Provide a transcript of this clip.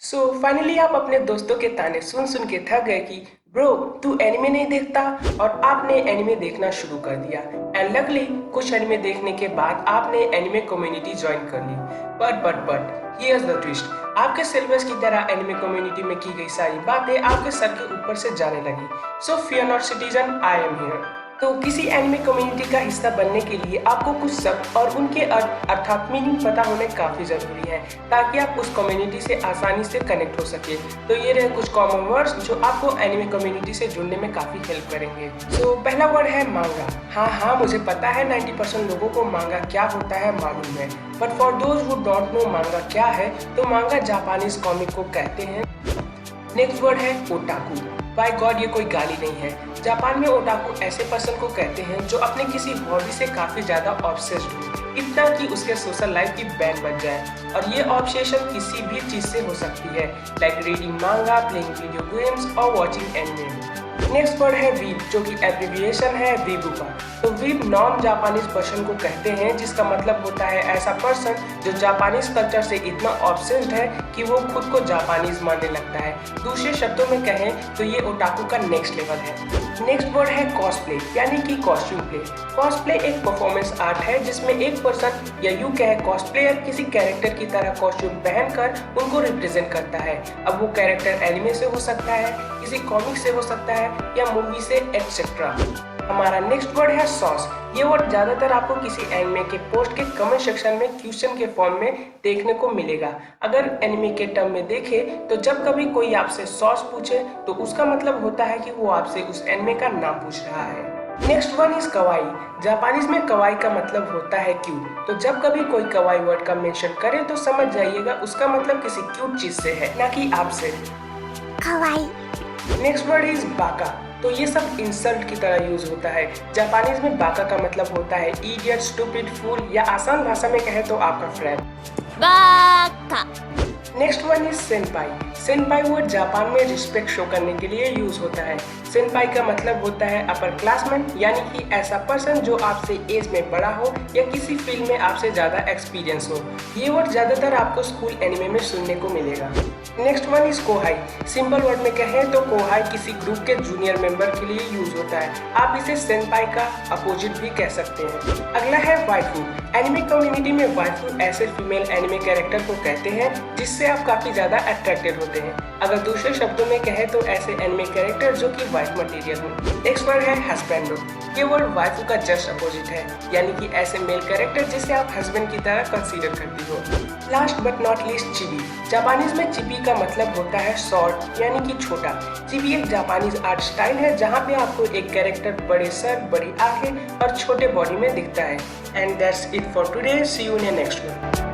Finally आप अपने दोस्तों के ताने सुन सुन के थक गए कि ब्रो तू एनिमे नहीं देखता और आपने एनिमे देखना शुरू कर दिया। एंड लकली कुछ एनिमे देखने के बाद आपने एनिमे कम्युनिटी ज्वाइन कर ली। बट हियर्स द ट्विस्ट, आपके सिलेबस की तरह एनिमे कम्युनिटी में की गई सारी बातें आपके सर के ऊपर से जाने लगी। सो fear not citizen, I am here. तो किसी एनिमे कम्युनिटी का हिस्सा बनने के लिए आपको कुछ शब्द और उनके अर्थात मीनिंग पता होने काफी जरूरी है ताकि आप उस कम्युनिटी से आसानी से कनेक्ट हो सके। तो ये रहे कुछ कॉमन वर्ड्स जो आपको एनिमे कम्युनिटी से जुड़ने में काफी हेल्प करेंगे। पहला वर्ड है मांगा। हाँ, मुझे पता है 90% लोगों को मांगा क्या होता है मालूम है, but for those who don't know मांगा क्या है, तो मांगा जापानीज कॉमिक को कहते हैं। नेक्स्ट वर्ड है ओटाकू। बाय गॉड, ये कोई गाली नहीं है। जापान में ओटाकू ऐसे पर्सन को कहते हैं जो अपने किसी हॉबी से काफी ज्यादा ऑब्सेस्ड हो, इतना कि उसके सोशल लाइफ की बैंड बन जाए। और ये ऑब्सेशन किसी भी चीज से हो सकती है, लाइक रीडिंग मांगा, प्लेइंग वीडियो गेम्स और वॉचिंग एनिमे। नेक्स्ट वर्ड है वीब, जो कि एब्रिविएशन है वीबू का। तो वीब नॉन जापानीज पर्सन को कहते हैं, जिसका मतलब होता है ऐसा पर्सन जो जापानीज कल्चर से इतना ऑब्सेस्ड है कि वो खुद को जापानीज मानने लगता है। दूसरे शब्दों में कहें तो ये ओटाकू का नेक्स्ट लेवल है। नेक्स्ट वर्ड है कॉस्प्ले, यानी कि कॉस्ट्यूम प्ले। कॉस्प्ले एक परफॉर्मेंस आर्ट है जिसमें एक पर्सन या यूं कहे कॉस्प्लेयर किसी कैरेक्टर की तरह कॉस्ट्यूम पहनकर उनको रिप्रेजेंट करता है। अब वो कैरेक्टर एनिमे से हो सकता है, किसी कॉमिक से हो सकता है या मूवी से एक्सेट्रा। हमारा नेक्स्ट वर्ड है सॉस। ये वर्ड ज्यादातर आपको किसी एनिमे के पोस्ट के कमेंट सेक्शन में क्वेश्चन के फॉर्म में देखने को मिलेगा। अगर एनिमे के टर्म में देखें तो जब कभी कोई आपसे सॉस पूछे तो उसका मतलब होता है कि वो आपसे उस एनिमे का नाम पूछ रहा है। Next one is kavai. Japanese में कवाई का मतलब होता है क्यूट। तो जब कभी कोई कवाई वर्ड का मेंशन करे तो समझ जाइएगा उसका मतलब किसी क्यूट चीज से है, ना कि आपसे। कवाई। नेक्स्ट वर्ड इज बाका। तो ये सब इंसल्ट की तरह यूज होता है। जापानीज में बाका का मतलब होता है इडियट, स्टूपिड, फूल, या आसान भाषा में कहे तो आपका फ्रेंड। बाका। नेक्स्ट वन इज सेनपाई। सेनपाई वर्ड जापान में रिस्पेक्ट शो करने के लिए यूज होता है। सेनपाई का मतलब होता है अपर क्लासमैन, यानी कि ऐसा पर्सन जो आपसे एज में बड़ा हो या किसी फील्ड में आपसे ज्यादा एक्सपीरियंस हो। ये वर्ड ज्यादातर आपको स्कूल एनिमे में सुनने को मिलेगा। Next one is Kohai. Simple word में कहें तो कोहाई किसी ग्रुप के जूनियर मेंबर के लिए यूज होता है। आप इसे सेनपाई का अपोजिट भी कह सकते हैं। अगला है वाइफू। एनिमे कम्युनिटी में वाइफू ऐसे फीमेल एनिमे कैरेक्टर को कहते हैं जिससे आप काफी ज्यादा अट्रैक्टेड होते हैं। अगर दूसरे शब्दों में कहें तो ऐसे एनिमे कैरेक्टर जो कि वाइफ मटेरियल हो। नेक्स्ट वर्ड है हस्बैंडो। ये वर्ड वाइफू का जस्ट अपोजिट है, यानी कि ऐसे मेल कैरेक्टर जिसे आप हस्बैंड की तरह कंसीडर करती हो। Last but not least chibi. Japanese में चिबी का मतलब होता है शॉर्ट, यानी कि छोटा। चिबी एक जापानीज आर्ट स्टाइल है जहाँ पे आपको एक कैरेक्टर बड़े सर, बड़ी आंखें और छोटे बॉडी में दिखता है। And that's it for today. See you in next one.